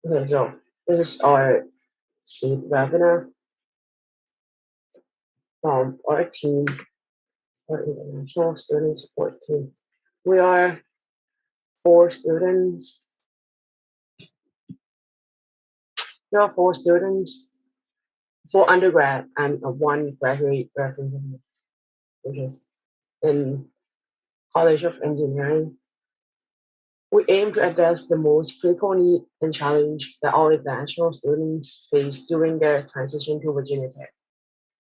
Okay, so this is our CEED webinar from our team, our International Student Support Team. We are 4 students. There are 4 students, 4 undergrad and 1 graduate representative, which is in College of Engineering. We aim to address the most critical need and challenge that all international students face during their transition to Virginia Tech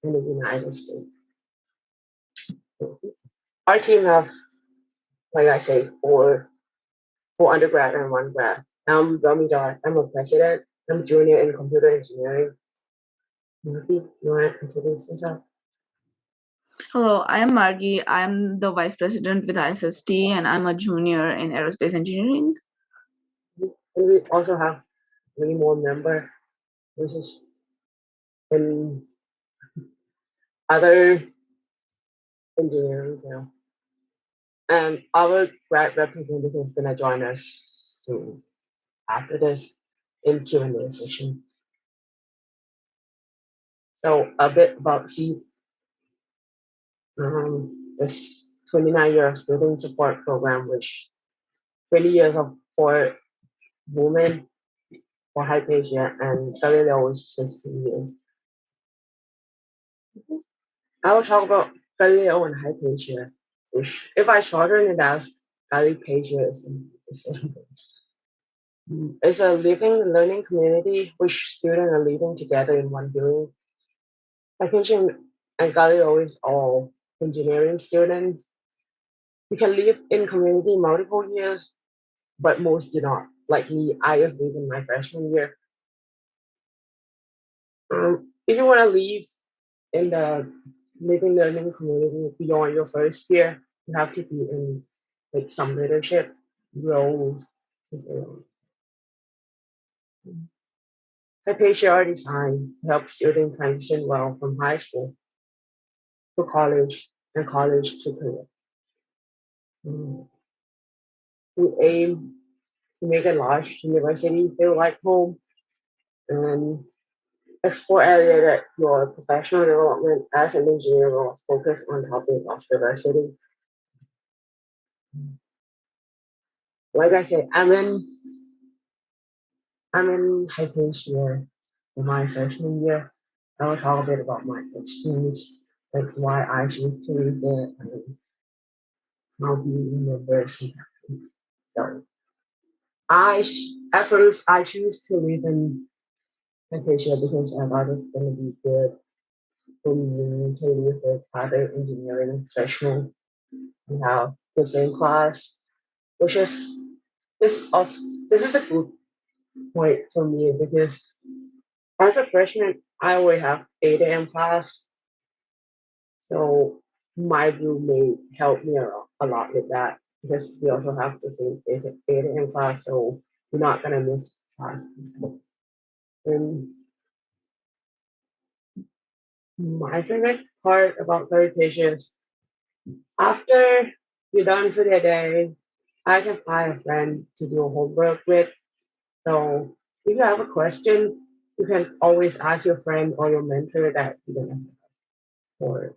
in the United States. Our team have, like I say, 4 undergrad and 1 grad. I'm Rita. I'm a president. I'm junior in computer engineering. Maybe you want to introduce yourself? Hello, I am Margie. I'm the vice president with ISST, and I'm a junior in aerospace engineering. And we also have 3 more members, which is in other engineering, And our grad representative is gonna join us soon after this in Q&A session. So a bit about CEED. This 29-year student support program, which 20 years of for women for Hypatia and Galileo is 16 years. I will talk about Galileo and Hypatia, which if I shorten it as Galipatia is the same. It's a living learning community which students are living together in one building. Hypatia and Galileo is all engineering students. You can live in community multiple years, but most do not. Like me, I just live in my freshman year. If you want to live in the living learning community beyond your first year, you have to be in like some leadership roles as well. Hypatia are designed to help students transition well from high school to college and college to career. We aim to make a large university feel like home and explore area that your professional development as an engineer will focus on topic of diversity. Like I said, I'm in Hypatia for my freshman year. I will talk a bit about my experience, like why I choose to read there and how being in university. So at first I choose to live in Hypatia because I thought it's gonna be good for me to live with other engineering professionals and have the same class, which is this is a good point for me because as a freshman I always have 8 a.m. class, so my roommate helped me a lot with that because we also have the same basic 8 a.m. class, so we're not gonna miss class. And my favorite part about third patients, after you're done for the day, I can find a friend to do homework with. So if you have a question, you can always ask your friend or your mentor that you don't have for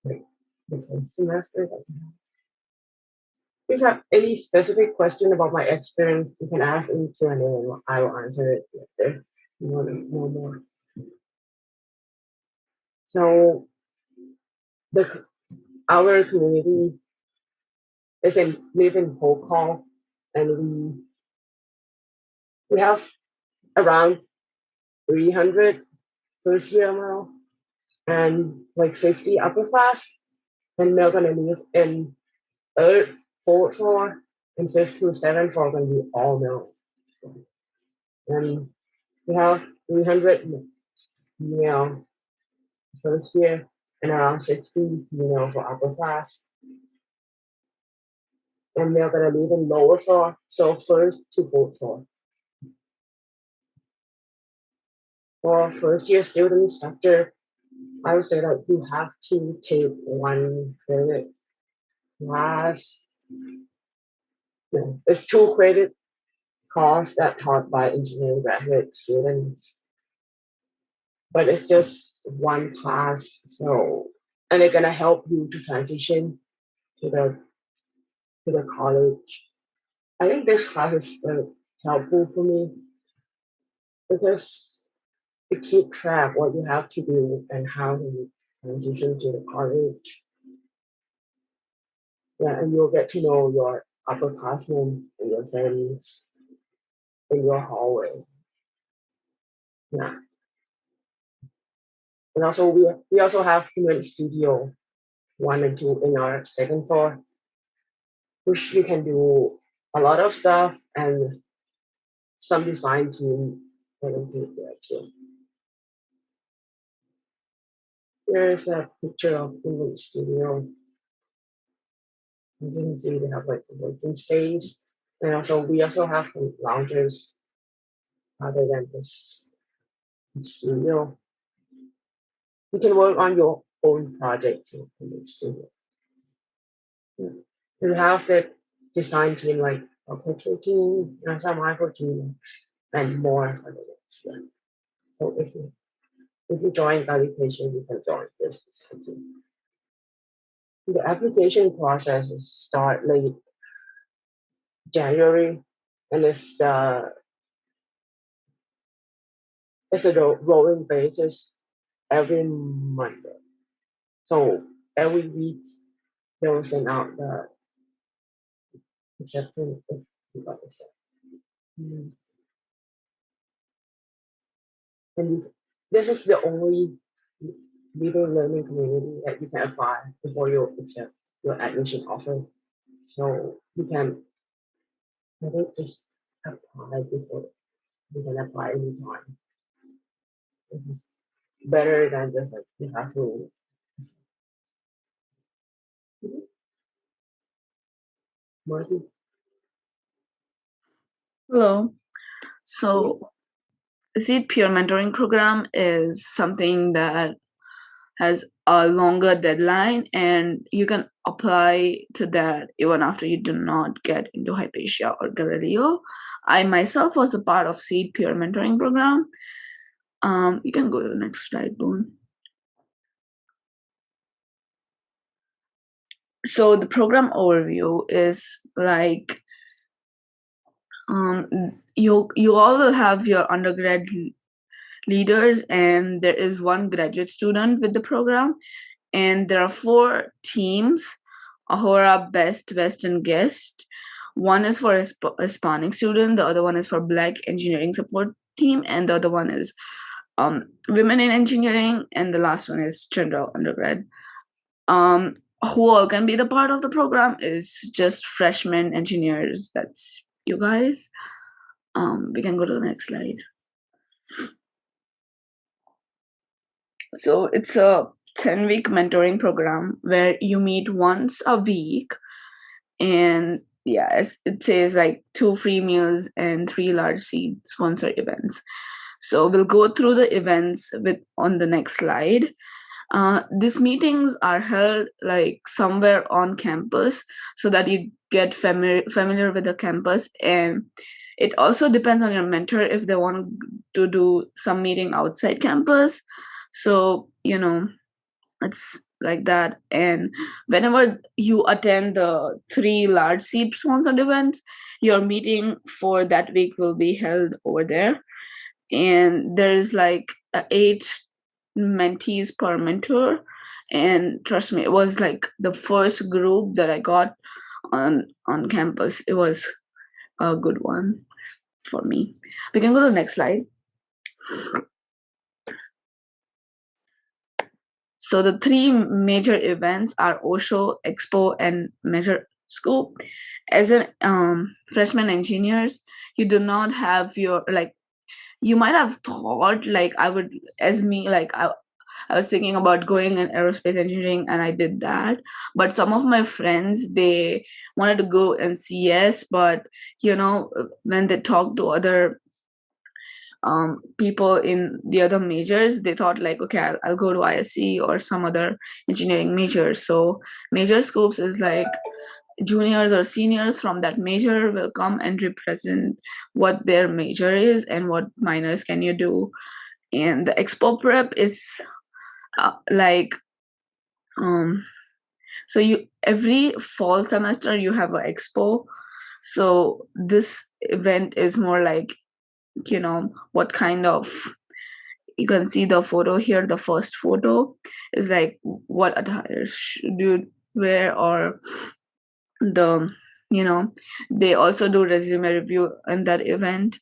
like different semesters. If you have any specific question about my experience, you can ask in Q&A and I will answer it later. You want to know more. So our community is live in Hong Kong, and we have around 300 first year now and like 50 upper class, and we're gonna live in third, fourth floor, and fifth to seventh floor gonna be all male. And we have 300 female first year and around 60 female for upper class. And we're gonna live in lower floor, so first to fourth floor. For first year students, after I would say that you have to take 1 credit class. No, it's 2 credit course that taught by engineering graduate students, but it's just one class. So, and they're gonna help you to transition to the college. I think this class is very helpful for me because to keep track what you have to do and how to transition to the college. Yeah, and you'll get to know your upperclassmen and your friends in your hallway. Yeah, and also we also have human studio 1 and 2 in our second floor, which you can do a lot of stuff and some design team volunteer there too. Here's a picture of human studio. As you can see, they have like the working space, and also we also have some lounges other than this studio. You can work on your own project too in the studio. Yeah. We have the design team like a picture team, and some micro team, and more for the next year. So if you join application, you can join this design team. The application process is start late January, and it's a rolling basis every Monday. So every week they will send out the acceptance if you got accepted. Mm. And this is the only leader learning community that you can apply before you accept your admission offer. So you can, I think, just apply before you can apply anytime. It's better than just like you have to. Marty. Hello. So, CEED peer mentoring program is something that has a longer deadline, and you can apply to that even after you do not get into Hypatia or Galileo. I myself was a part of CEED peer mentoring program. You can go to the next slide, Boone. So the program overview is like you all will have your undergrad leaders, and there is one graduate student with the program, and there are 4 teams: Ahora, Best, West, and Guest. One is for Hispanic student, the other one is for Black engineering support team, and the other one is women in engineering, and the last one is general undergrad. Who all can be the part of the program is just freshman engineers. That's you guys. We can go to the next slide. So it's a 10-week mentoring program where you meet once a week, and yeah, it says like 2 free meals and 3 large CEED sponsor events. So we'll go through the events on the next slide. These meetings are held like somewhere on campus so that you get familiar with the campus, and it also depends on your mentor if they want to do some meeting outside campus. So it's like that. And whenever you attend the 3 large CEED sponsored events, your meeting for that week will be held over there, and there's like 8 mentees per mentor. And trust me, it was like the first group that I got on campus. It was a good one for me. We can go to the next slide. So the 3 major events are Osho, Expo, and Measure Scoop. As an freshman engineers, you do not have your you might have thought like I would, as me, like I was thinking about going in aerospace engineering, and I did that. But some of my friends, they wanted to go in CS, but when they talked to other people in the other majors, they thought like, okay, I'll go to ISC or some other engineering major. So major scopes is like juniors or seniors from that major will come and represent what their major is and what minors can you do. And the expo prep is like so you every fall semester you have an expo. So this event is more like, what kind of, you can see the photo here. The first photo is like what attire should you wear, or the, they also do resume review in that event.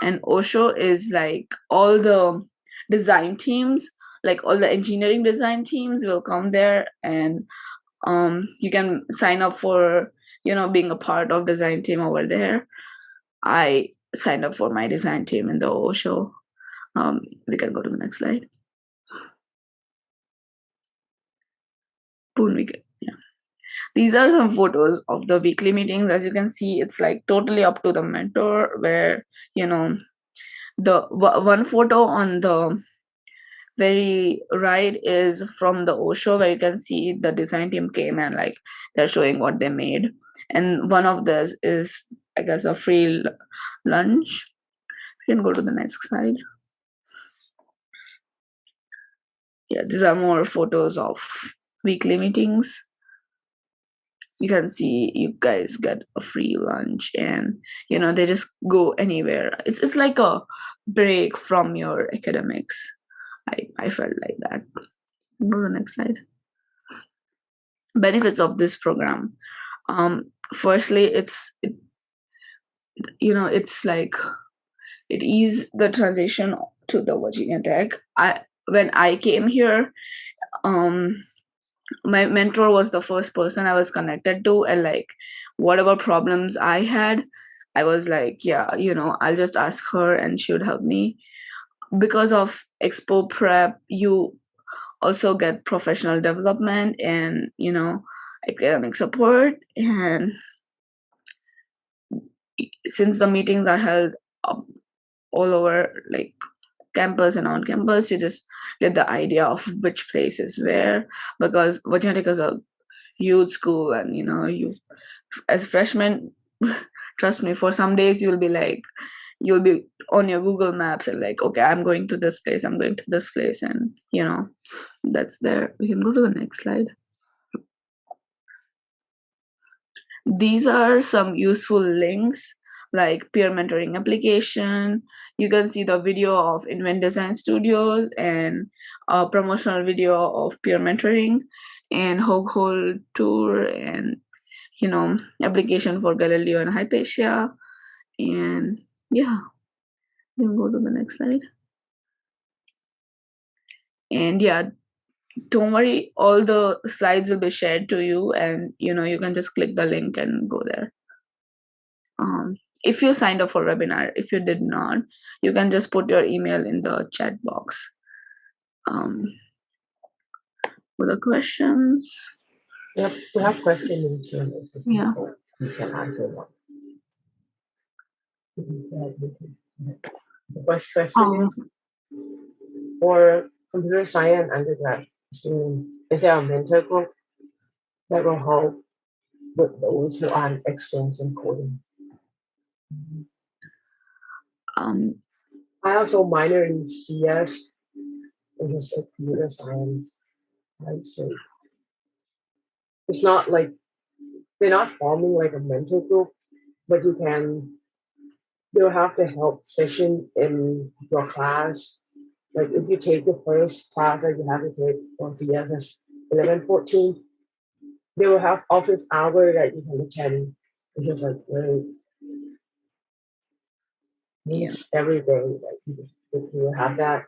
And Osho is like all the design teams, like all the engineering design teams will come there, and you can sign up for, being a part of design team over there. I signed up for my design team in the Osho. We can go to the next slide. Boom, yeah. These are some photos of the weekly meetings. As you can see, it's like totally up to the mentor, where, the one photo on the very right is from the Osho, where you can see the design team came and like they're showing what they made. And one of this is, I guess, a free lunch. You can go to the next slide. Yeah, these are more photos of weekly meetings. You can see you guys get a free lunch, and they just go anywhere. It's like a break from your academics. I felt like that. Go to the next slide. Benefits of this program. Firstly, it's like it eased the transition to the Virginia Tech. When I came here, my mentor was the first person I was connected to, and like whatever problems I had, I was like, yeah, I'll just ask her and she would help me. Because of expo prep, you also get professional development and academic support. And since the meetings are held all over like campus and on campus, you just get the idea of which place is where, because Virginia Tech is a huge school, and you as freshmen, trust me, for some days you'll be on your Google Maps and like, okay, I'm going to this place, I'm going to this place, and that's there. We can go to the next slide. These are some useful links, like peer mentoring application. You can see the video of Invent Design Studios and a promotional video of peer mentoring, and Hog Hole tour, and application for Galileo and Hypatia. And yeah, we can go to the next slide. And yeah, don't worry, all the slides will be shared to you, and you can just click the link and go there. If you signed up for webinar, if you did not, you can just put your email in the chat box. For the questions. Yep, we have questions in chat. Yeah. You can answer them. The first question is, for computer science undergrad student, is there a mentor group that will help with those who aren't experienced in coding? I also minor in CS, which is like computer science, right? So it's not like they're not forming like a mentor group, but you'll have the help session in your class. Like if you take the first class that you have to take for CS 11, 14, they will have office hour that you can attend, which is like very nice every day. Like you have that.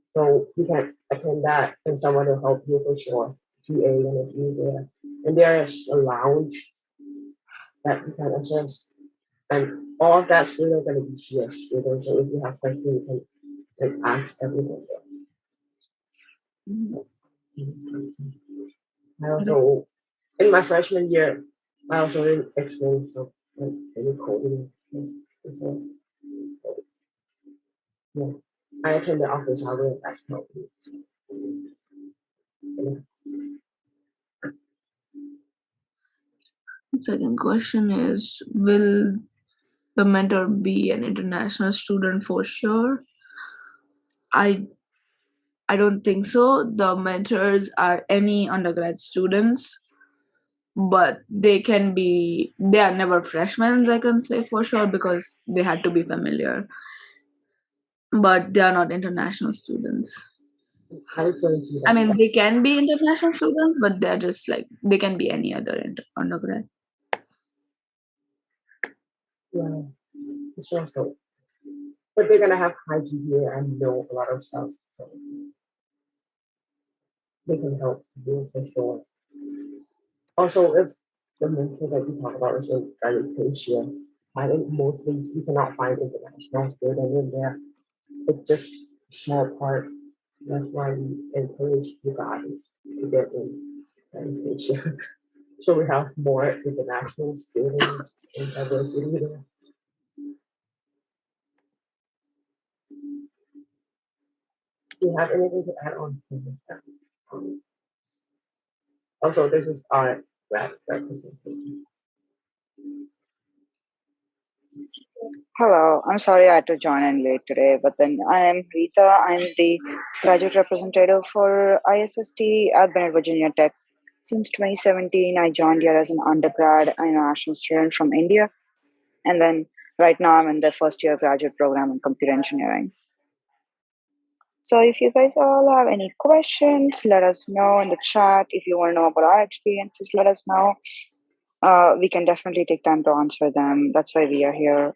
So you can attend that and someone will help you for sure. TA and if you there. And there's a lounge that you can access. And all of that students are going to be CS students. So if you have questions, you can like, ask everyone there. I also, in my freshman year, I also didn't experience of like any coding before. Yeah, I attended office hour as well. Yeah. The second question is, will the mentor be an international student for sure? I don't think so. The mentors are any undergrad students, but they are never freshmen, I can say for sure, because they had to be familiar. But they are not international students. How is going to I that? mean, they can be international students, but they're just like, they can be any other undergrad. Yeah, it's also, but they're gonna have high GPA and know a lot of stuff, so they can help you for sure. Also, if the mentor that you talk about is in Asia, I think mostly you cannot find international students in there. It's just a small part. That's why we encourage you guys to get in Asia. So we have more international students and diversity there. Do you have anything to add on to that? Also, this is our representation. Hello, I'm sorry I had to join in late today, but then I am Rita. I'm the graduate representative for ISST. I've been at Virginia Tech since 2017. I joined here as an undergrad international student from India, and then right now I'm in the first year graduate program in computer engineering. So if you guys all have any questions, let us know in the chat. If you want to know about our experiences, let us know. We can definitely take time to answer them. That's why we are here.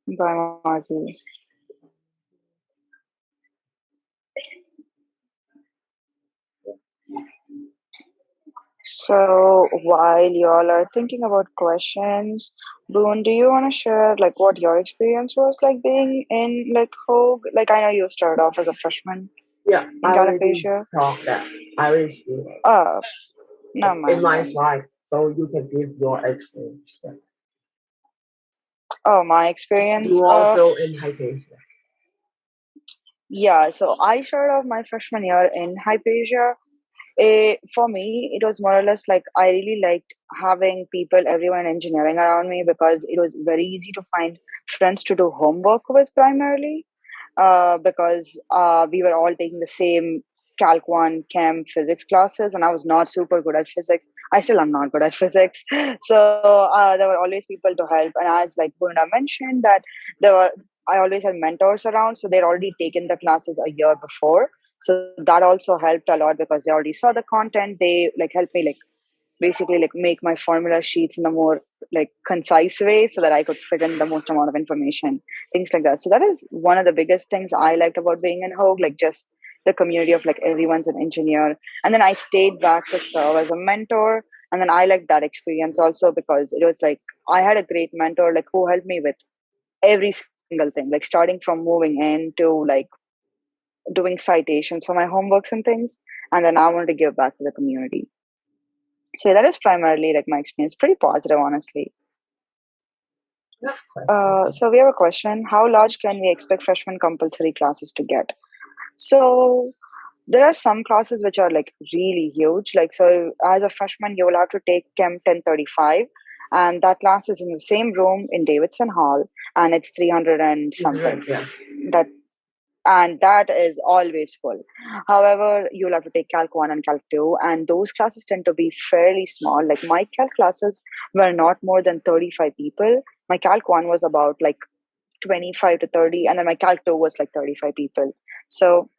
Bye, Margie. So while y'all are thinking about questions, Boone, do you want to share like what your experience was like being in like Hogue? Like I know you started off as a freshman Yeah, in I already Galapagos. talked that. I already explained it. No In mind my then. slide, so you can give your experience. Oh, my experience. You also in Hypatia. Yeah. So I started off my freshman year in Hypatia. For me, it was more or less like I really liked having people, everyone in engineering around me because it was very easy to find friends to do homework with primarily. Because we were all taking the same Calc 1 Chem physics classes, and I was not super good at physics. I still am not good at physics. So there were always people to help. And as like Purna mentioned, that there were I always had mentors around, so they'd already taken the classes a year before. So that also helped a lot because they already saw the content. They like helped me like basically like make my formula sheets in a more like concise way so that I could fit in the most amount of information, things like that. So that is one of the biggest things I liked about being in Hogue, like just the community of like everyone's an engineer. And then I stayed back to serve as a mentor. And then I liked that experience also because it was like I had a great mentor like who helped me with every single thing, like starting from moving in to like doing citations for my homeworks and things. And then I wanted to give back to the community. So that is primarily like my experience. Pretty positive, honestly. So we have a question: how large can we expect freshman compulsory classes to get? So there are some classes which are like really huge. Like so, as a freshman, you will have to take Chem 1035, and that class is in the same room in Davidson Hall, and it's 300 and something. Yeah. That and that is always full. However, you'll have to take Calc 1 and Calc 2, and those classes tend to be fairly small. Like my Calc classes were not more than 35 people. My Calc 1 was about like 25 to 30, and then my Calc 2 was like 35 people. So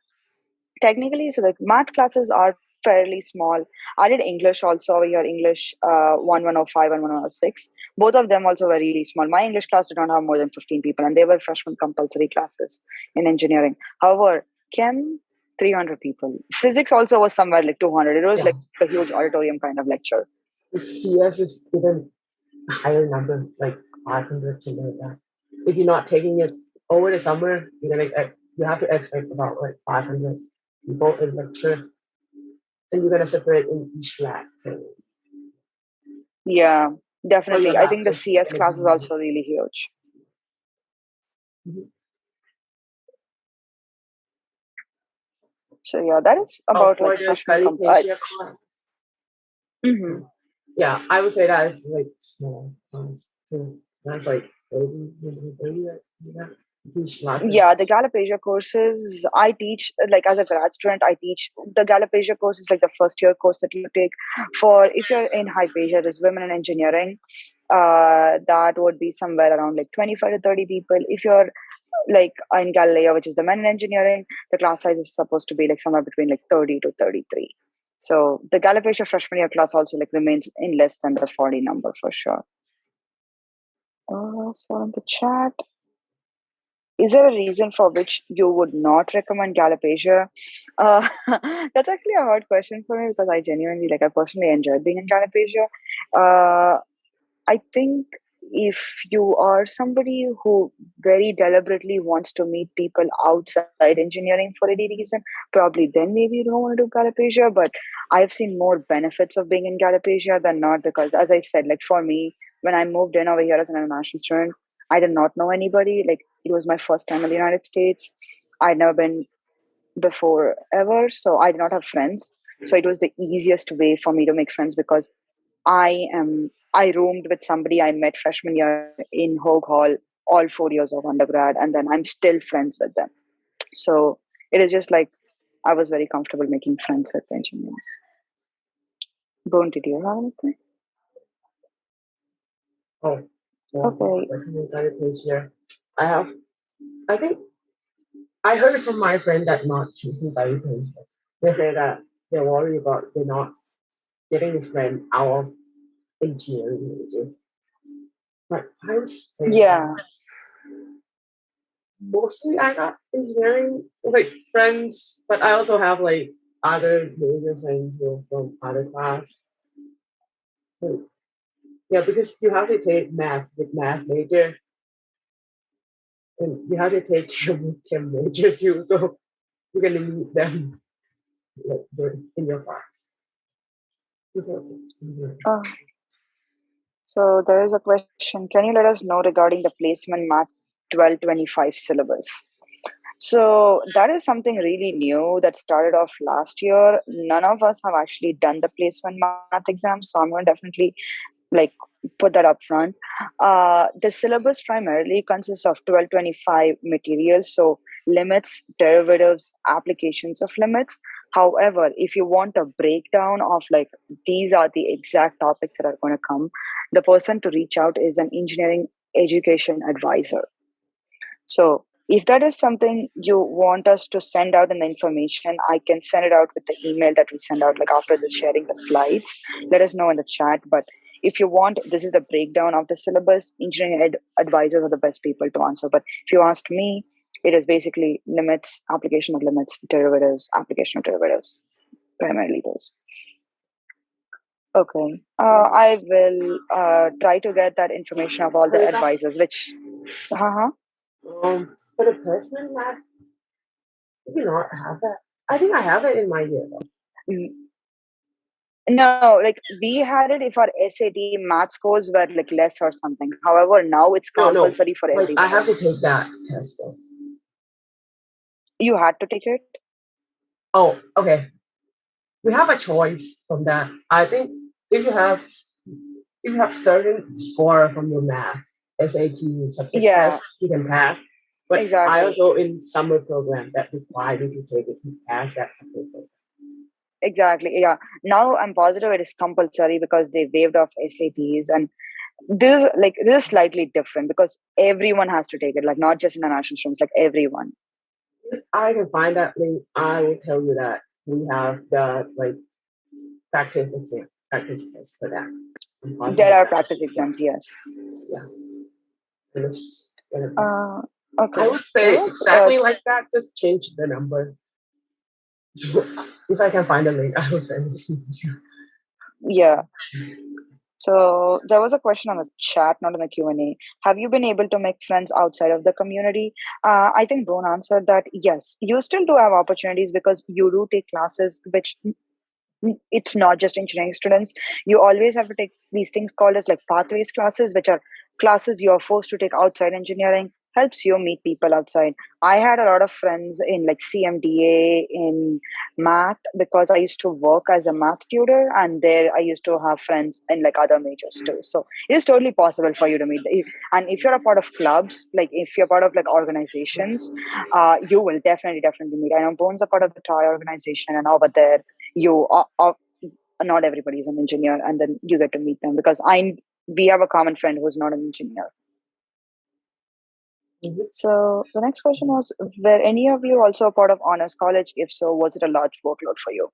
technically, so the math classes are fairly small. I did English also over here, English 1105 and 1106. Both of them also were really small. My English class did not have more than 15 people, and they were freshman compulsory classes in engineering. However, Chem, 300 people. Physics also was somewhere like 200. It was like a huge auditorium kind of lecture. The CS is even a higher number, like 500, something like that. If you're not taking it over the summer, you have to expect about like 500 people in lecture, and you're gonna separate in each lab. So Yeah, for your definitely. I lab. think So the it's CS gonna be class is easy. also really huge. Mhm. So yeah, that is Oh, about for like the freshman study comp. Asia class. Mhm. Yeah, I would say that is like small class. So that's like 30, maybe 30, yeah. Huge larger. Yeah, the Galapagos courses I teach, like as a grad student, I teach the Galapagos course is like the first year course that you take. For if you're in Hypatia, there's women in engineering. That would be somewhere around like 25 to 30 people. If you're like in Galileo, which is the men in engineering, the class size is supposed to be like somewhere between like 30 to 33. So the Galapagos freshman year class also like remains in less than the 40 number for sure. So in the chat, is there a reason for which you would not recommend Galapagos? That's actually a hard question for me because I genuinely like I personally enjoyed being in Galapagos. Uh, I think if you are somebody who very deliberately wants to meet people outside engineering for any reason, probably then maybe you don't want to do Galapagos. But I've seen more benefits of being in Galapagos than not because, as I said, like for me, when I moved in over here as an international student, I did not know anybody. Like it was my first time in the United States. I'd never been before ever, so I did not have friends. So it was the easiest way for me to make friends because I roomed with somebody I met freshman year in Hogue Hall all 4 years of undergrad, and then I'm still friends with them. So it is just like I was very comfortable making friends with engineers. Boone, did you have anything? Oh, yeah, Okay. recommend Asia. I have, I think I heard from my friend that not choosing Asia. They say that they're worried about they're not getting a friend out of engineering major. But I was saying that Yeah. mostly I got engineering like friends, but I also have like other major friends who are from other class. Like, yeah, because you have to take math with math major, and you have to take chem with chem major too. So you're gonna meet them like in your class. Uh, so there is a question. Can you let us know regarding the placement math 1225 syllabus? So that is something really new that started off last year. None of us have actually done the placement math exam, so I'm going to definitely like put that up front. The syllabus primarily consists of 1225 materials, so limits, derivatives, applications of limits. However, if you want a breakdown of like these are the exact topics that are going to come, the person to reach out is an engineering education advisor. So if that is something you want us to send out in the information, I can send it out with the email that we send out like after this sharing the slides. Let us know in the chat. But if you want, this is the breakdown of the syllabus. Advisors are the best people to answer. But if you asked me, it is basically limits, application of limits, derivatives, application of derivatives, primarily those. Okay. I will try to get that information of all the Rita, advisors, which, uh-huh. for the placement math, you not have that. I think I have it in my year though. No, like we had it if our SAT math scores were like less or something. However, now it's No, no, compulsory for like I have everybody. to take that test though. You had to take it? Oh, okay. We have a choice from that. I think if you have if you have certain score from your math, SAT subject Yeah, test, you can pass. But I exactly. also in summer program that require you to take it to pass that subject program. Exactly. Yeah. Now I'm positive it is compulsory because they waived off SATs, and this is slightly different because everyone has to take it, like not just international students, like everyone. If I can find that link, I will tell you that we have the like practice exam, practice test for that. I'm There positive are that. practice exams, yes. Yeah. And it's gonna be. Uh, I okay. would There say was exactly like that. Just change the number. So if I can find a link, I will send it to you. yeah. So there was a question on the chat, not in the Q&A. Have you been able to make friends outside of the community? I think Bone answered that yes. You still do have opportunities because you do take classes which it's not just engineering students. You always have to take these things called as like pathways classes, which are classes you are forced to take outside engineering. Helps you meet people outside. I had a lot of friends in like CMDA in math because I used to work as a math tutor, and there I used to have friends in like other majors too. So it is totally possible for you to meet. And if you're a part of clubs, like if you're part of like organizations, you will definitely meet. I know Bones are part of the Toy organization, and over there, you are not everybody is an engineer, and then you get to meet them because we have a common friend who's not an engineer. So the next question was, were any of you also a part of honors college? If so, was it a large workload for you?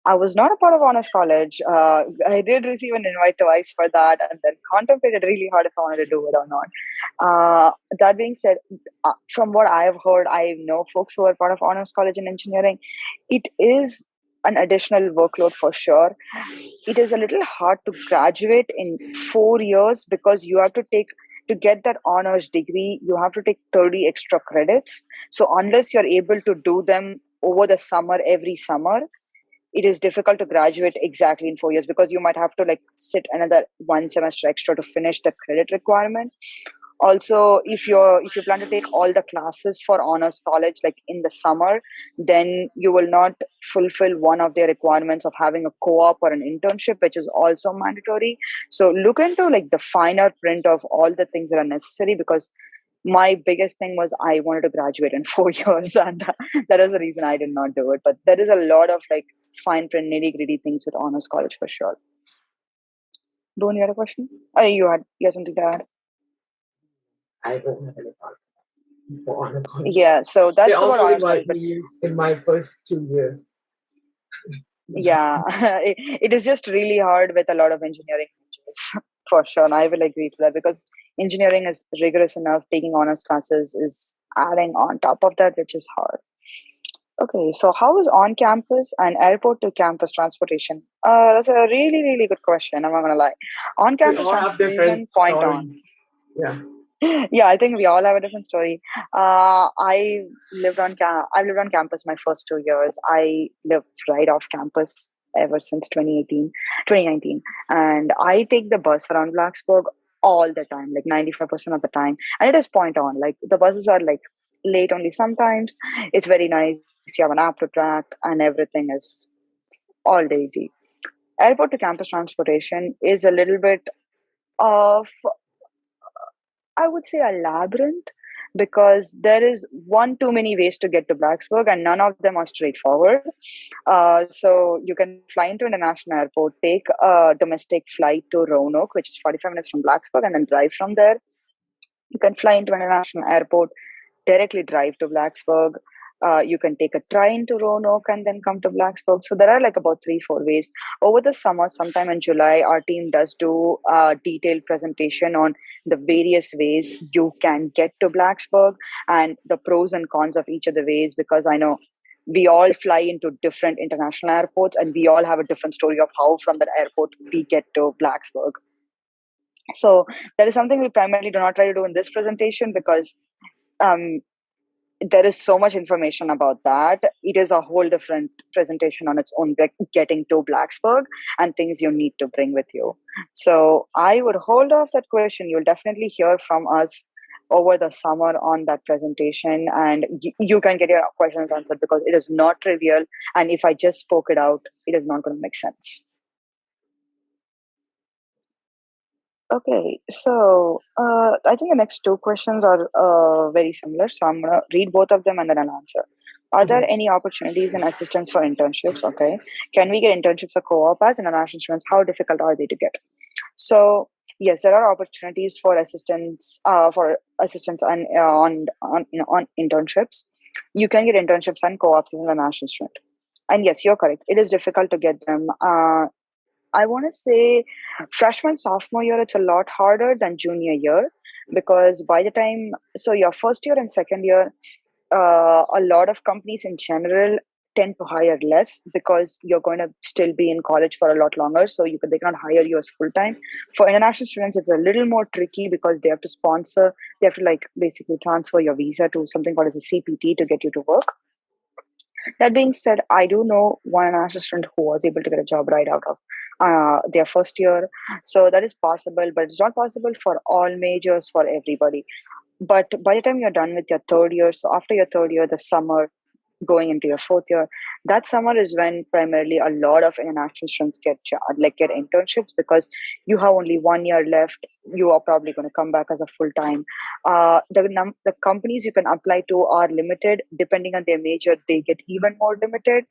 I was not a part of honors college. I did receive an invite twice for that, and then contemplated really hard if I wanted to do it or not. That being said, from what I have heard, I know folks who are part of honors college in engineering. It is an additional workload for sure. It is a little hard to graduate in 4 years because you have to get that honors degree, you have to take 30 extra credits. So unless you're able to do them over the summer, every summer, it is difficult to graduate exactly in 4 years because you might have to like sit another one semester extra to finish the credit requirement. Also, if you plan to take all the classes for honors college like in the summer, then you will not fulfill one of the requirements of having a co-op or an internship, which is also mandatory. So look into like the finer print of all the things that are necessary, because my biggest thing was I wanted to graduate in 4 years, and that is the reason I did not do it. But there is a lot of like fine print, nitty gritty things with honors college for sure. Boone, you had a question? Oh, you had something to add? I don't have any thought for honor college. Yeah, so They that's about also honors college. invite But me in my first 2 years. yeah, it is just really hard with a lot of engineering majors for sure. And I will agree to that because engineering is rigorous enough. Taking honors classes is adding on top of that, which is hard. Okay, so how is on campus and airport to campus transportation? That's a really, really good question. I'm not gonna lie. On We campus all have transportation, different point on. stories. Yeah. Yeah, I think we all have a different story. I've lived on campus my first 2 years. I lived right off campus ever since 2019, and I take the bus around Blacksburg all the time, like 95% of the time, and it is point on. Like the buses are like late only sometimes. It's very nice. You have an app to track, and everything is all daisy. Airport to campus transportation is a little bit of, I would say, a labyrinth, because there is one too many ways to get to Blacksburg, and none of them are straightforward. So you can fly into International Airport, take a domestic flight to Roanoke, which is 45 minutes from Blacksburg, and then drive from there. You can fly into International Airport, directly drive to Blacksburg. You can take a train to Roanoke and then come to Blacksburg. So there are like about 3-4 ways. Over the summer, sometime in July, our team does do a detailed presentation on the various ways you can get to Blacksburg and the pros and cons of each of the ways, because I know we all fly into different international airports and we all have a different story of how from that airport we get to Blacksburg. So that is something we primarily do not try to do in this presentation because um, there is so much information about that. It is a whole different presentation on its own, getting to Blacksburg and things you need to bring with you. So I would hold off that question. You'll definitely hear from us over the summer on that presentation, and you can get your questions answered because it is not trivial. And if I just spoke it out, it is not going to make sense. Okay, so I think the next two questions are very similar. So I'm going to read both of them and then I'll answer. Are there any opportunities and assistance for internships? Okay. Can we get internships or co-op as international students? How difficult are they to get? So yes, there are opportunities for assistance and on internships. You can get internships and co-ops as an international student. And yes, you're correct. It is difficult to get them. I want to say freshman, sophomore year, it's a lot harder than junior year, because by the time, so your first year and second year, a lot of companies in general tend to hire less because you're going to still be in college for a lot longer. So they cannot hire you as full time. For international students, it's a little more tricky because they have to sponsor, they have to like basically transfer your visa to something called as a CPT to get you to work. That being said, I do know one international student who was able to get a job right out of their first year. So that is possible, but it's not possible for all majors for everybody. But by the time you're done with your third year, so after your third year, the summer going into your fourth year, that summer is when primarily a lot of international students get internships, because you have only 1 year left. You are probably going to come back as a full time. The companies you can apply to are limited. Depending on their major, they get even more limited.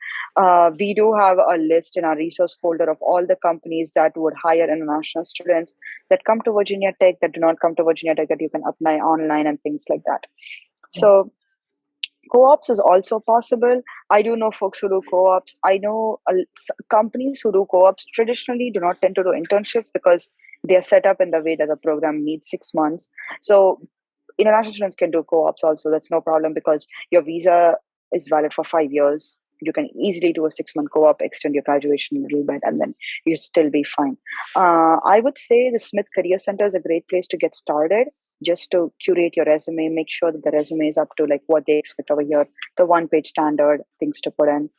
We do have a list in our resource folder of all the companies that would hire international students that come to Virginia Tech, that do not come to Virginia Tech, that you can apply online and things like that. So co-ops is also possible. I do know folks who do co-ops. I know companies who do co-ops traditionally do not tend to do internships because they are set up in the way that the program needs 6 months. So international students can do co-ops also. That's no problem because your visa is valid for 5 years. You can easily do a 6-month co-op, extend your graduation a little bit, and then you still be fine. I would say the Smith Career Center is a great place to get started, just to curate your resume, make sure that the resume is up to like what they expect over here, the one-page standard things to put in.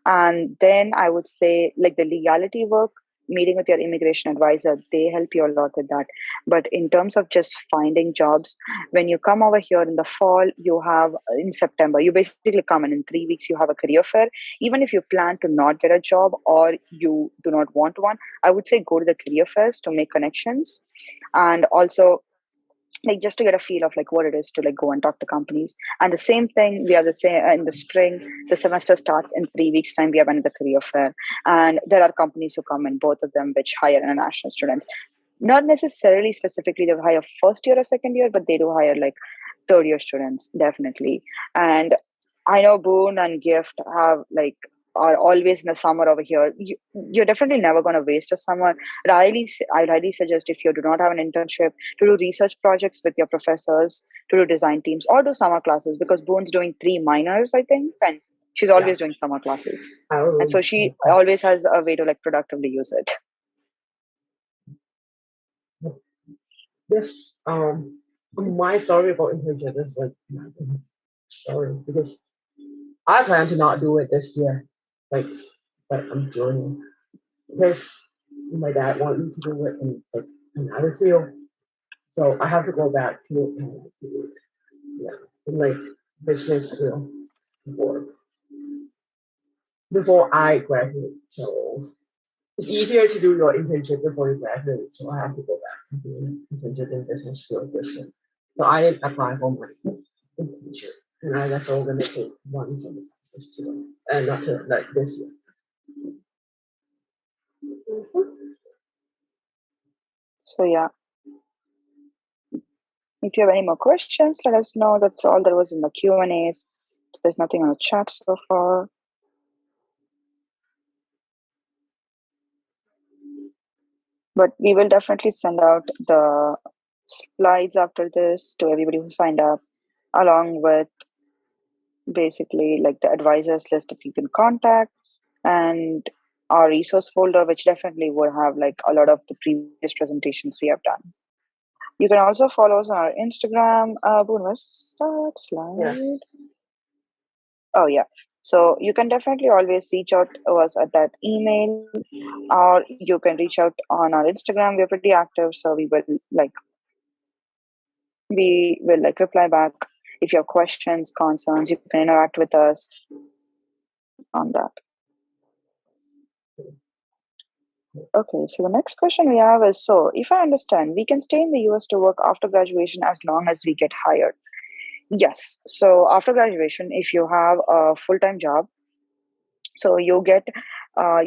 And then I would say like the legality work, meeting with your immigration advisor, they help you a lot with that. But in terms of just finding jobs, when you come over here in the fall, you have in September, you basically come in 3 weeks, you have a career fair. Even if you plan to not get a job or you do not want one, I would say go to the career fairs to make connections, and also like just to get a feel of like what it is to like go and talk to companies. And the same thing, we have the same in the spring. The semester starts in 3 weeks time. We have another career fair, and there are companies who come in, both of them which hire international students. Not necessarily specifically they hire first year or second year, but they do hire like third year students definitely. And I know Boone and Gift have like are always in the summer over here. You're definitely never going to waste a summer. I highly suggest, if you do not have an internship, to do research projects with your professors, to do design teams, or do summer classes, because Boone's doing 3 minors, I think, and she's Yeah, always doing summer classes. I And will. so she always has a way to like productively use it. This my story about internship is like my story because I plan to not do it this year, like, but I'm doing it because my dad wanted me to do it in like another field, so I have to go back to yeah, in like business field before before I graduate. So it's easier to do your internship before you graduate. So I have to go back and do an internship in business field this year. So I didn't apply for my internship, and I guess I'm gonna take one semester this year, and not to like this year. So yeah, if you have any more questions, let us know. That's all there was in the Q&As. There's nothing on the chat so far. But we will definitely send out the slides after this to everybody who signed up, along with basically like the advisors list that you can contact, and our resource folder, which definitely would have like a lot of the previous presentations we have done. You can also follow us on our Instagram. Boone, where's that slide? Yeah. Oh yeah. So you can definitely always reach out to us at that email, or you can reach out on our Instagram. We're pretty active, so we will like reply back if you have questions, concerns. You can interact with us on that. Okay, so the next question we have is, so if I understand, we can stay in the US to work after graduation as long as we get hired. Yes. So after graduation, if you have a full-time job, so you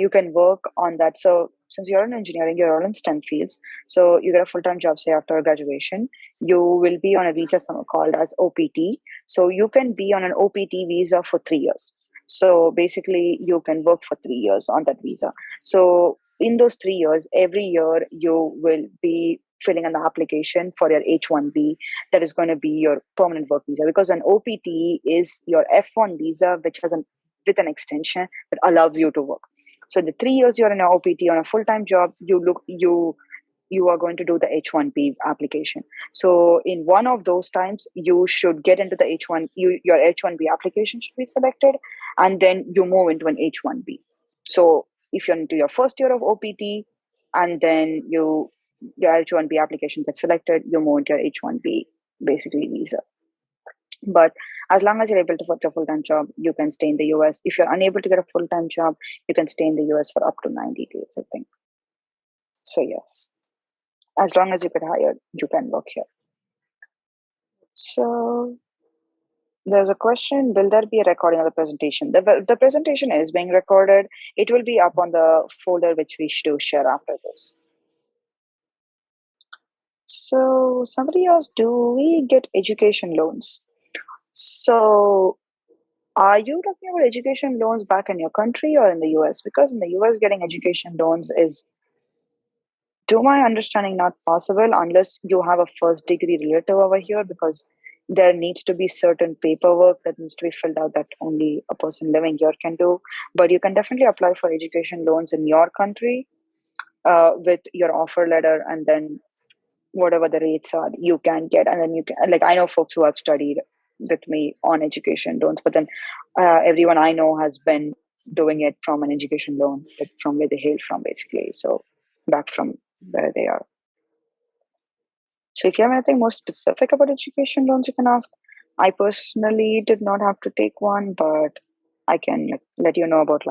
can work on that. So since you're in engineering, you're all in STEM fields, so you get a full-time job, say after graduation, you will be on a visa called as OPT. So you can be on an OPT visa for 3 years. So basically you can work for 3 years on that visa. So in those 3 years, every year you will be filling an application for your H-1B, that is going to be your permanent work visa, because an OPT is your F-1 visa, which has with an extension that allows you to work. So the 3 years you're in an OPT on a full-time job, you you are going to do the H1B application. So in one of those times, you should get into the H1, your H1B application should be selected, and then you move into an H1B. So if you're into your first year of OPT, and then your H1B application gets selected, you move into your H1B basically visa. But as long as you're able to get a full-time job, you can stay in the US. If you're unable to get a full-time job, you can stay in the US for up to 90 days, I think. So yes, as long as you get hired, you can work here. So there's a question, will there be a recording of the presentation? The presentation is being recorded. It will be up on the folder which we should share after this. So somebody asked, do we get education loans? So are you talking about education loans back in your country or in the US? Because in the US, getting education loans is, to my understanding, not possible unless you have a first degree relative over here, because there needs to be certain paperwork that needs to be filled out that only a person living here can do. But you can definitely apply for education loans in your country with your offer letter, and then whatever the rates are, you can get. And then you can, like, I know folks who have studied with me on education loans, but then everyone I know has been doing it from an education loan, like from where they hail from, basically. So back from where they are. So if you have anything more specific about education loans, you can ask. I personally did not have to take one, but I can let you know about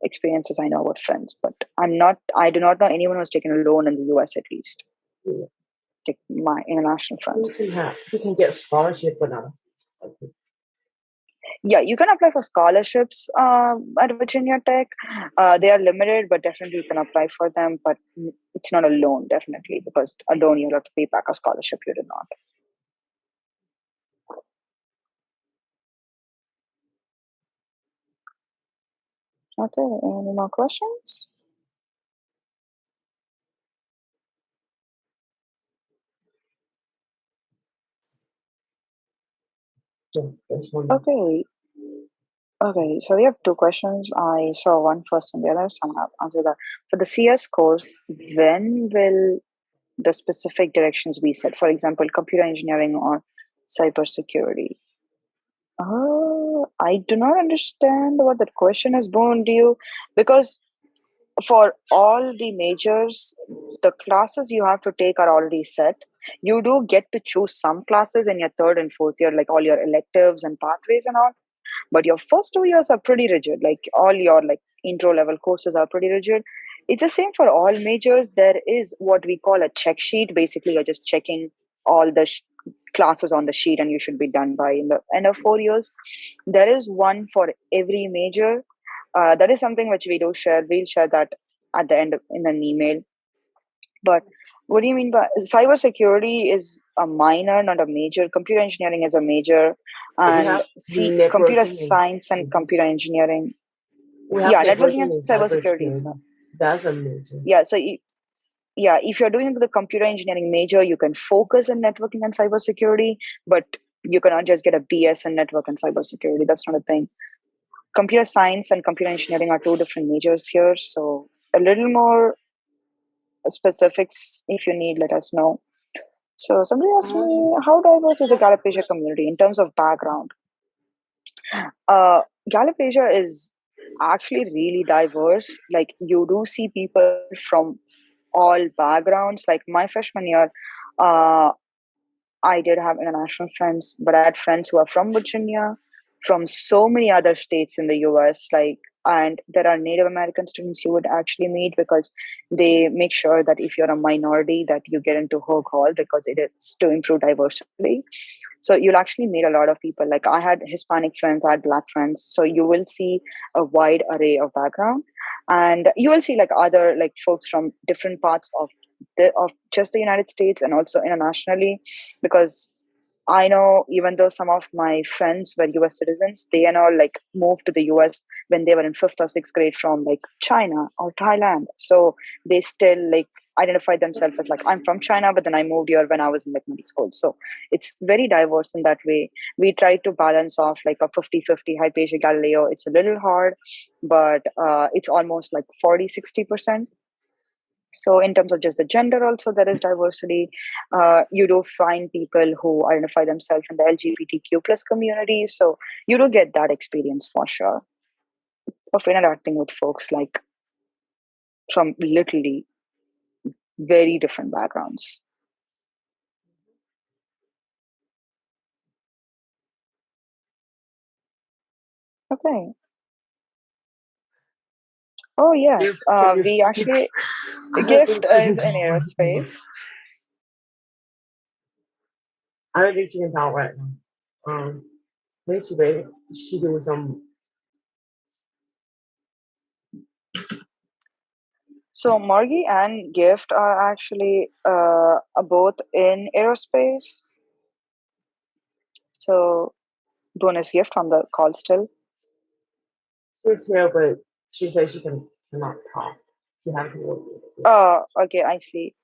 experiences I know about friends. But I do not know anyone who's taken a loan in the US, at least. Yeah. Like my international friends. You can get scholarship, but not. Yeah, you can apply for scholarships at Virginia Tech. They are limited, but definitely you can apply for them. But it's not a loan, definitely, because a loan you have to pay back, a scholarship you do not. Okay, any more questions? Yeah, that's one. Okay. Okay, so we have two questions. I saw one first and the other, so I'm going to answer that. For the CS course, when will the specific directions be set? For example, computer engineering or cybersecurity? I do not understand what that question is, Boone. Do you? Because for all the majors, the classes you have to take are already set. You do get to choose some classes in your third and fourth year, like all your electives and pathways and all. But your first 2 years are pretty rigid. Like all your intro level courses are pretty rigid. It's the same for all majors. There is what we call a check sheet. Basically, you're just checking all the classes on the sheet, and you should be done by in the end of 4 years. There is one for every major. That is something which we do share. We'll share that at the end in an email. But what do you mean by cybersecurity is a minor, not a major? Computer engineering is a major, and computer science and computer engineering. Yeah, networking and cybersecurity. So that's a major. Yeah, so if you're doing the computer engineering major, you can focus on networking and cybersecurity, but you cannot just get a BS in network and cybersecurity. That's not a thing. Computer science and computer engineering are two different majors here, so a little more specifics if you need, let us know. So somebody asked me, how diverse is the Galapagos community in terms of background? Galapagos is actually really diverse. Like you do see people from all backgrounds. Like my freshman year, I did have international friends, but I had friends who are from Virginia, from so many other states in the US, and there are Native American students you would actually meet, because they make sure that if you're a minority that you get into Hogue Hall, because it is to improve diversity. So you'll actually meet a lot of people. Like I had Hispanic friends, I had Black friends. So you will see a wide array of background, and you will see other folks from different parts of just the United States and also internationally, because I know even though some of my friends were US citizens, they and all moved to the US when they were in fifth or sixth grade from China or Thailand. So they still identify themselves as I'm from China, but then I moved here when I was in middle school. So it's very diverse in that way. We try to balance off a 50-50 Hypatia Galileo. It's a little hard, but it's almost 40-60%. So in terms of just the gender, also there is diversity. You do find people who identify themselves in the LGBTQ plus community. So you do get that experience for sure of interacting with folks like from literally very different backgrounds. Okay. Oh If yes. can you We speak? actually I don't gift think she is can in talk right now. aerospace. I don't think she can talk right now. I think she doing some. So Margie and Gift are actually both in aerospace. So bonus Gift on the call still. She's here, but she says she cannot talk. She has to work. Okay, I see.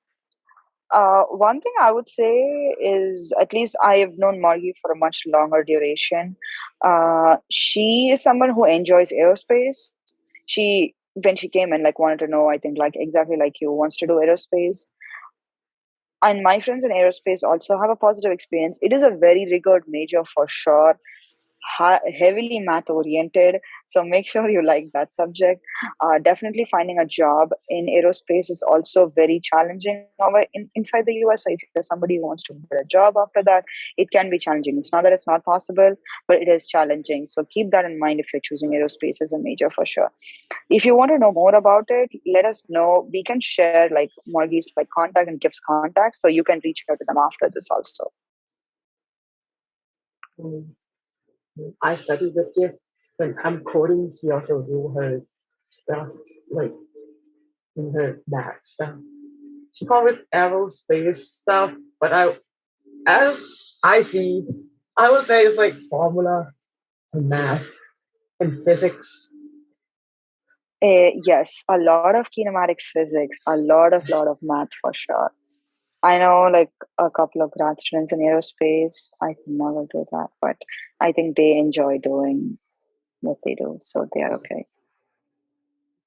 One thing I would say is at least I have known Margie for a much longer duration. She is someone who enjoys aerospace. She when she came in like wanted to know, I think like exactly like you wants to do aerospace. And my friends in aerospace also have a positive experience. It is a very rigorous major for sure, heavily math oriented, so make sure you like that subject. Definitely finding a job in aerospace is also very challenging inside the US. So if you're somebody who wants to get a job after that, it can be challenging. It's not that it's not possible, but it is challenging, so keep that in mind if you're choosing aerospace as a major for sure. If you want to know more about it, let us know. We can share like Morgie's like contact and Gift's contact, so you can reach out to them after this also. Um, I studied with her. When I'm coding, she also do her stuff, like in her math stuff. She covers aerospace stuff, but as I see, I would say it's like formula and math and physics. Yes, a lot of kinematics physics, a lot of math for sure. I know like a couple of grad students in aerospace. I can never do that, but I think they enjoy doing what they do, so they are okay.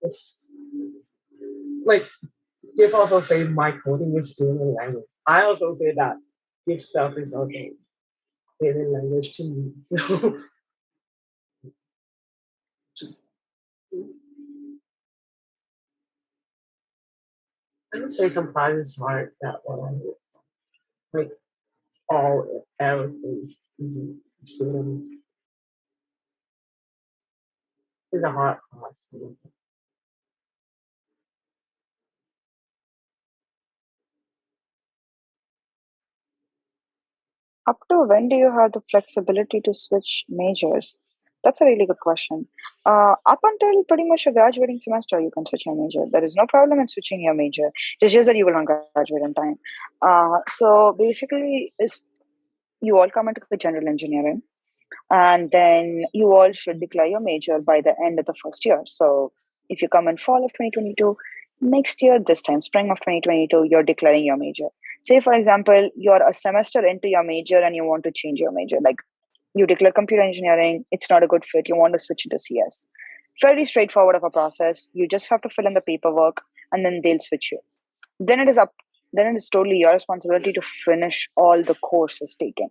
It's like Gift also say my coding is alien language. I also say that Gift stuff is also alien language to me. So I would say some classes hard that one, like all aerospace students is a hard class. Up to when do you have the flexibility to switch majors? That's a really good question. Up until pretty much your graduating semester, you can switch your major. There is no problem in switching your major. It's just that you will not graduate in time. So basically, is you all come into the general engineering, and then you all should declare your major by the end of the first year. So if you come in fall of 2022, next year, this time, spring of 2022, you're declaring your major. Say, for example, you're a semester into your major and you want to change your major. Like you declare computer engineering, it's not a good fit, you want to switch into CS. Very straightforward of a process. You just have to fill in the paperwork and then they'll switch you. Then it is up. Then it is totally your responsibility to finish all the courses taken.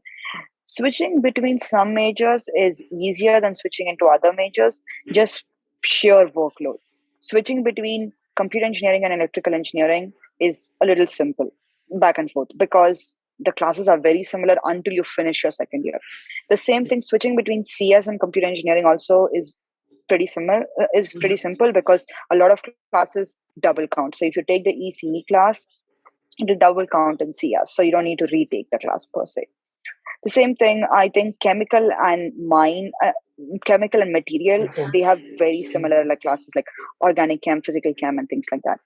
Switching between some majors is easier than switching into other majors, just sheer workload. Switching between computer engineering and electrical engineering is a little simple, back and forth, because the classes are very similar until you finish your second year. The same thing, switching between CS and computer engineering also is pretty similar, is pretty simple because a lot of classes double count. So if you take the ECE class, it will double count in CS, so you don't need to retake the class per se. The same thing, I think chemical and material, they have very similar like classes like organic chem, physical chem, and things like that.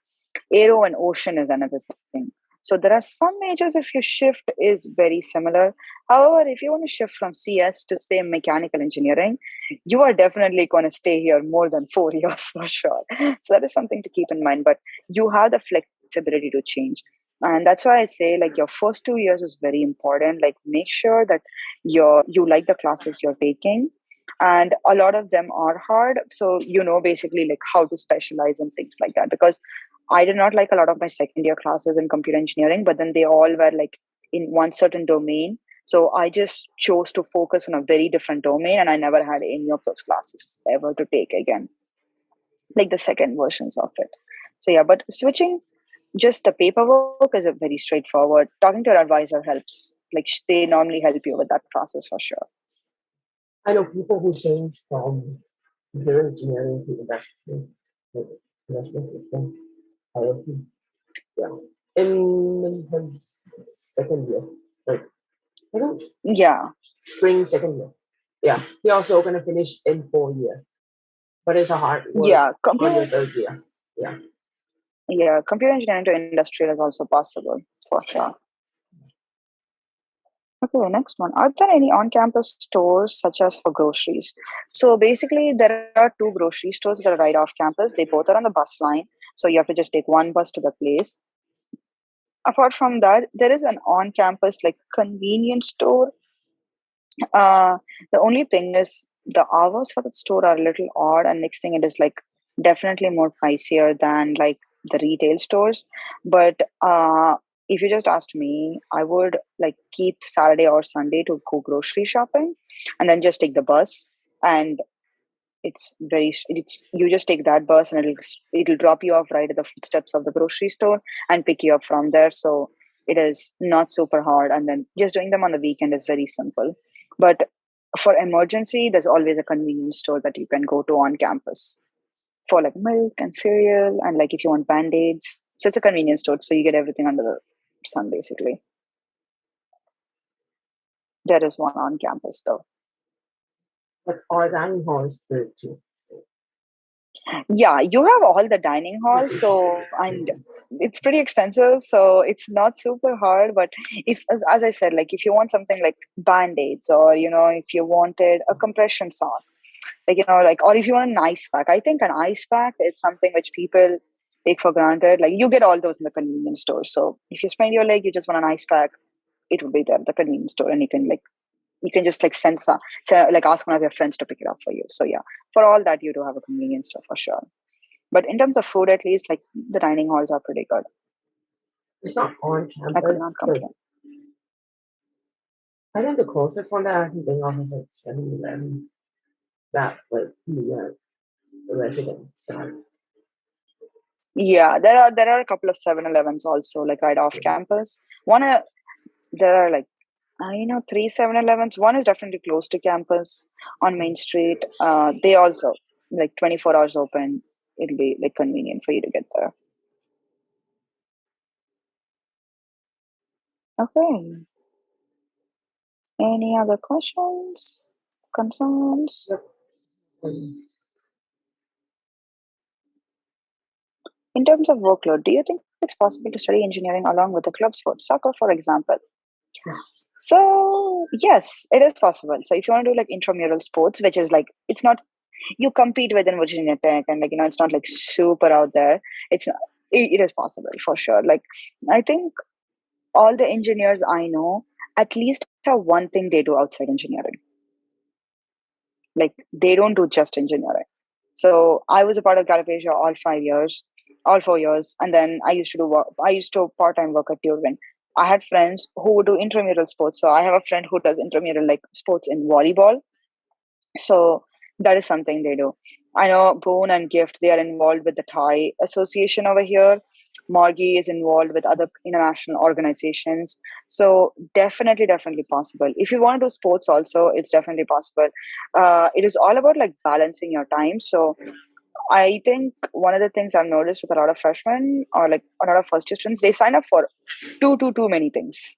Aero and ocean is another thing. So there are some majors if you shift is very similar. However, if you want to shift from CS to say mechanical engineering, you are definitely going to stay here more than 4 years for sure. So that is something to keep in mind. But you have the flexibility to change. And that's why I say like your first 2 years is very important. Like make sure that you like the classes you're taking. And a lot of them are hard. So you know basically like how to specialize and things like that. Because I did not like a lot of my second year classes in computer engineering, but then they all were like in one certain domain. So I just chose to focus on a very different domain, and I never had any of those classes ever to take again, like the second versions of it. So yeah, but switching just the paperwork is a very straightforward. Talking to your advisor helps. Like they normally help you with that process for sure. I know people who change from computer engineering to investment, like investment system, policy. Yeah. In his second year, like I think Yeah, spring second year. Yeah. He also gonna finish in 4 year. But it's a hard work yeah. on your third year. Yeah. Yeah, computer engineering to industrial is also possible for sure. Okay, the next one. Are there any on-campus stores such as for groceries? So basically, there are two grocery stores that are right off campus. They both are on the bus line, so you have to just take one bus to the place. Apart from that, there is an on-campus like convenience store. Uh, the only thing is the hours for the store are a little odd, and next thing it is like definitely more pricier than like the retail stores. But if you just asked me, I would like keep Saturday or Sunday to go grocery shopping, and then just take the bus. And it's you just take that bus, and it'll drop you off right at the footsteps of the grocery store and pick you up from there. So it is not super hard, and then just doing them on the weekend is very simple. But for emergency, there's always a convenience store that you can go to on campus for like milk and cereal, and like if you want band-aids. So it's a convenience store, so you get everything under the sun basically. There is one on campus though. But our dining hall is good too. So. Yeah, you have all the dining halls, so and it's pretty extensive, so it's not super hard. But if, as I said, like if you want something like band-aids, or if you wanted a compression sock, like like, or if you want an ice pack, I think an ice pack is something which people take for granted. Like you get all those in the convenience store. So if you sprain your leg, you just want an ice pack, it will be there at the convenience store, and you can just like like ask one of your friends to pick it up for you. So yeah, for all that you do have a convenience store for sure. But in terms of food, at least, like the dining halls are pretty good. It's not on I could campus, not but complain. I think the closest one that I can think of is like 7-Eleven. That like the residents have. Yeah, there are a couple of 7-Elevens also, like right off campus. There are like 3 7-Elevens. One is definitely close to campus on Main Street. They also like 24 hours open. It'll be like convenient for you to get there. Okay. Any other questions? Concerns? Um, In terms of workload, do you think it's possible to study engineering along with the club sport, soccer, for example? yes. So yes, it is possible. So if you want to do like intramural sports, which is like it's not you compete within Virginia Tech, and like it's not like super out there. It's not, it is possible for sure. Like I think all the engineers I know at least have one thing they do outside engineering. Like they don't do just engineering. So I was a part of Galapagos all 5 years, all 4 years, and then I used to do work. I used to part time work at Durban. I had friends who would do intramural sports. So I have a friend who does intramural like sports in volleyball. So that is something they do. I know Boone and Gift, they are involved with the Thai Association over here. Morgie is involved with other international organizations. So definitely possible. If you want to do sports also, it's definitely possible. It is all about like balancing your time. So I think one of the things I've noticed with a lot of freshmen or like a lot of first year students, they sign up for too many things.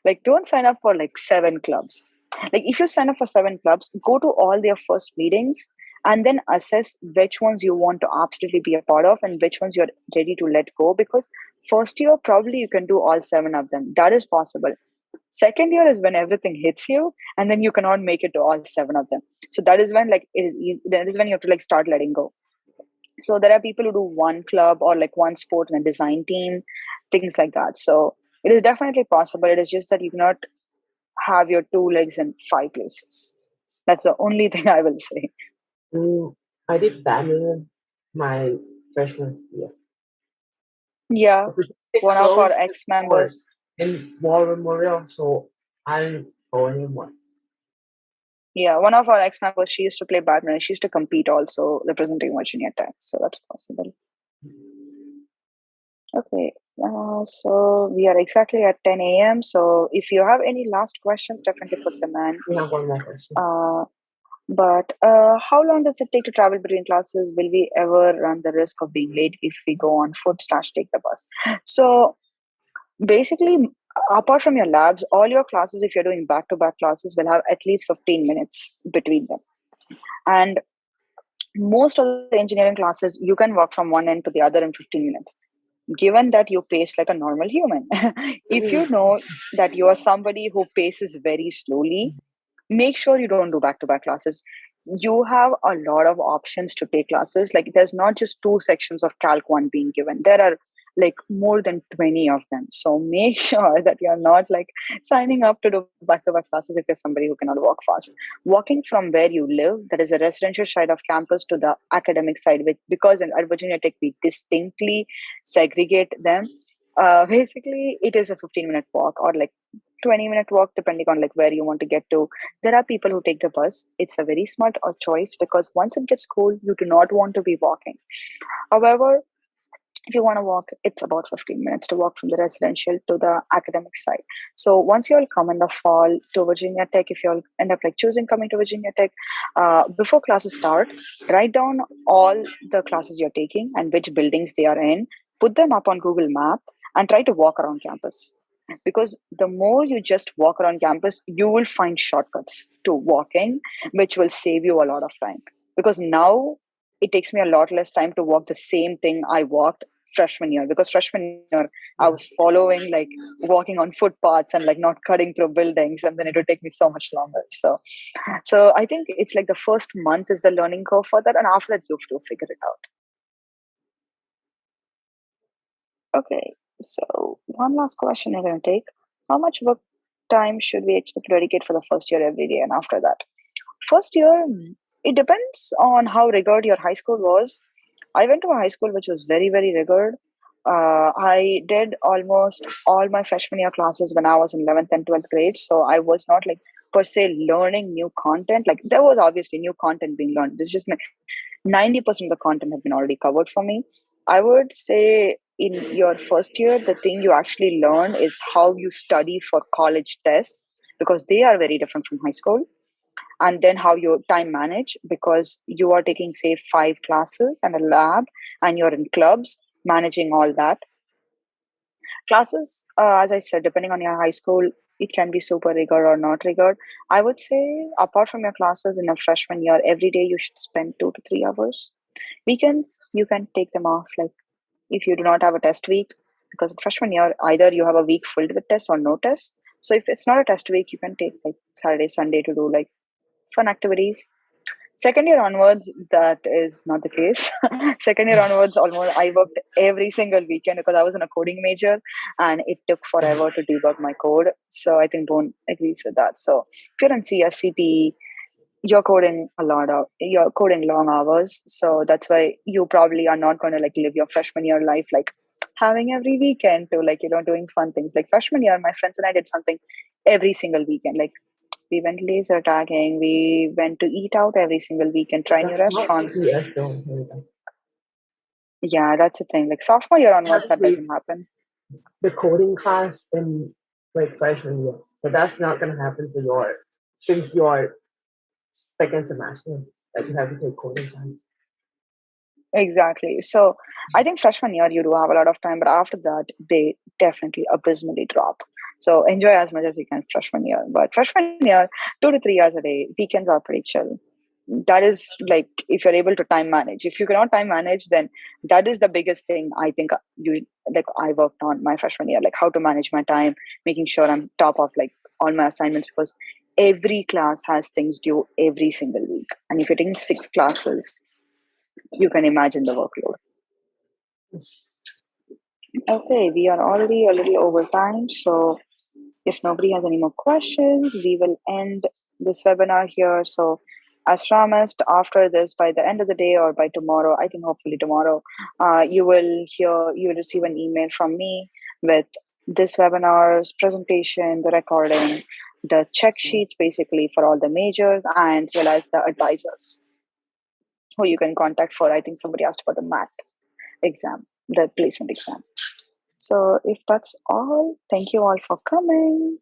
Like, don't sign up for like 7 clubs. Like, if you sign up for 7 clubs, go to all their first meetings and then assess which ones you want to absolutely be a part of and which ones you're ready to let go. Because first year, probably you can do all 7 of them. That is possible. Second year is when everything hits you, and then you cannot make it to all 7 of them. So that is when that is when you have to like start letting go. So there are people who do one club or like one sport and a design team, things like that. So it is definitely possible. It is just that you cannot have your 2 legs in 5 places. That's the only thing I will say. I did badminton my freshman year. Yeah, If we one of our close the sport ex-members. in War Memorial, so I'm going in one. Yeah, one of our ex-members, she used to play badminton. She used to compete also representing Virginia Tech. So that's possible. Okay. So we are exactly at 10 a.m. So if you have any last questions, definitely put them in. We have one more question. But how long does it take to travel between classes? Will we ever run the risk of being late if we go on foot/take the bus? So basically, apart from your labs, all your classes, if you're doing back-to-back classes, will have at least 15 minutes between them. And most of the engineering classes, you can walk from one end to the other in 15 minutes, given that you pace like a normal human. If you know that you are somebody who paces very slowly, make sure you don't do back to back classes. You have a lot of options to take classes. Like, there's not just two sections of Calc 1 being given, there are like more than 20 of them. So make sure that you're not like signing up to do back to back classes if you're somebody who cannot walk fast. Walking from where you live, that is a residential side of campus, to the academic side, which, because at Virginia Tech we distinctly segregate them. Basically, it is a 15-minute walk or like 20-minute walk, depending on like where you want to get to. There are people who take the bus. It's a very smart choice, because once it gets cool, you do not want to be walking. However, if you want to walk, it's about 15 minutes to walk from the residential to the academic side. So once you all come in the fall to Virginia Tech, if you all end up like choosing coming to Virginia Tech, before classes start, write down all the classes you're taking and which buildings they are in, put them up on Google Map, and try to walk around campus. Because the more you just walk around campus, you will find shortcuts to walking, which will save you a lot of time. Because now it takes me a lot less time to walk the same thing I walked freshman year, because freshman year I was following like walking on footpaths and like not cutting through buildings, and then it would take me so much longer. So I think it's like the first month is the learning curve for that, and after that you have to figure it out. Okay, so one last question I'm going to take: how much work time should we expect to dedicate for the first year every day, and after that? First year, it depends on how rigid your high school was. I went to a high school which was very, very rigid. I did almost all my freshman year classes when I was in 11th and 12th grade. So I was not like per se learning new content. Like, there was obviously new content being learned. This just 90% of the content had been already covered for me. I would say in your first year, the thing you actually learn is how you study for college tests, because they are very different from high school. And then how you time manage, because you are taking say 5 classes and a lab, and you're in clubs, managing all that. Classes, as I said, depending on your high school, it can be super rigor or not rigor. I would say, apart from your classes in a freshman year, every day you should spend 2 to 3 hours. Weekends you can take them off, like if you do not have a test week, because in freshman year either you have a week filled with tests or no tests. So if it's not a test week, you can take like Saturday, Sunday to do like fun activities. Second year onwards, that is not the case. Second year onwards, almost I worked every single weekend, because I was in a coding major and it took forever to debug my code. So I think Bone agrees with that. So if you're in CSCP, you're coding long hours. So that's why you probably are not going to like live your freshman year life like having every weekend to like, doing fun things. Like freshman year, my friends and I did something every single weekend. Like, we went laser tagging. We went to eat out every single week and try new That's not restaurants. CPS though. Rita. Yeah, that's the thing. Like sophomore year onwards, that Actually, doesn't happen. the coding class in like freshman year, so that's not gonna happen for your since your second semester that you have to take coding class. Exactly. So I think freshman year you do have a lot of time, but after that they definitely abysmally drop. So enjoy as much as you can freshman year. But freshman year, 2 to 3 hours a day, weekends are pretty chill. That is like if you're able to time manage. If you cannot time manage, then that is the biggest thing I think I worked on my freshman year, like how to manage my time, making sure I'm top of like all my assignments, because every class has things due every single week. And if you're taking 6 classes, you can imagine the workload. Okay, we are already a little over time. So if nobody has any more questions, we will end this webinar here. So As promised, after this, by the end of the day or by tomorrow, I think hopefully tomorrow, you will receive an email from me with this webinar's presentation, the recording, the check sheets basically for all the majors, and as well as the advisors who you can contact for. I think somebody asked for the math exam, the placement exam. So if that's all, thank you all for coming.